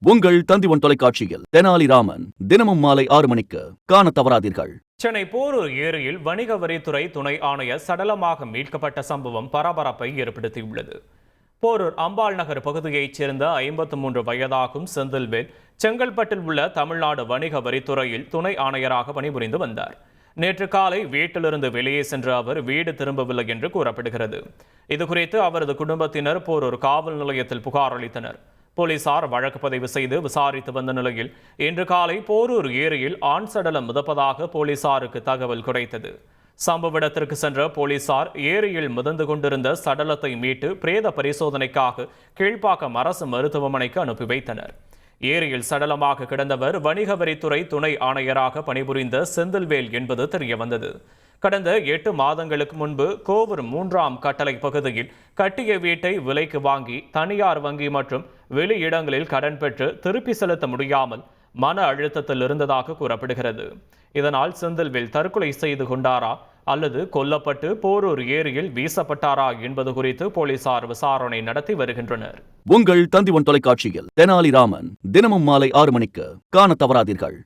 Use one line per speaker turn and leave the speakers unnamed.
உங்கள் தந்திவன் தொலைக்காட்சியில் தெனாலிராமன் தினமும் மாலை 6 மணிக்கு காண தவறாதீர்கள்.
சென்னை போரூர் ஏரியில் வணிக வரித்துறை துணை ஆணையர் சடலமாக மீட்கப்பட்ட சம்பவம் பரபரப்பை ஏற்படுத்தியுள்ளது. போரூர் அம்பாள் நகர் பகுதியைச் சேர்ந்த 53 வயதாகும் செந்தில்வேல் செங்கல்பட்டில் உள்ள தமிழ்நாடு வணிக வரித்துறையில் துணை ஆணையராக பணிபுரிந்து வந்தார். நேற்று காலை வீட்டிலிருந்து வெளியே சென்ற அவர் வீடு திரும்பவில்லை என்று கூறப்படுகிறது. இதுகுறித்து அவரது குடும்பத்தினர் போரூர் காவல் நிலையத்தில் புகார் அளித்தனர். போலீசார் வழக்கு பதிவு செய்து விசாரித்து வந்த நிலையில் இன்று காலை போரூர் ஏரியில் ஆண் சடலம் மிதப்பதாக போலீசாருக்கு தகவல் கிடைத்தது. சம்பவ இடத்திற்கு சென்ற போலீசார் ஏரியில் மிதந்து கொண்டிருந்த சடலத்தை மீட்டு பிரேத பரிசோதனைக்காக கீழ்ப்பாக்கம் அரசு மருத்துவமனைக்கு அனுப்பி வைத்தனர். ஏரியில் சடலமாக கிடந்தவர் வணிக வரித்துறை துணை ஆணையராக பணிபுரிந்த செந்தில்வேல் என்பது தெரியவந்தது. கடந்த 8 மாதங்களுக்கு முன்பு கோவூர் 3ஆம் கட்டளை பகுதியில் கட்டிய வீட்டை விலைக்கு வாங்கி தனியார் வங்கி மற்றும் வெளி இடங்களில் கடன் பெற்று திருப்பி செலுத்த முடியாமல் மன அழுத்தத்தில் இருந்ததாக கூறப்படுகிறது. இதனால் செந்தில்வேல் தற்கொலை செய்து கொண்டாரா அல்லது கொல்லப்பட்டு போரூர் ஏரியில் வீசப்பட்டாரா என்பது குறித்து போலீசார் விசாரணை நடத்தி வருகின்றனர்.
உங்கள் தந்திவன் தொலைக்காட்சியில் தெனாலிராமன் தினமும் மாலை 6 மணிக்கு காண தவறாதீர்கள்.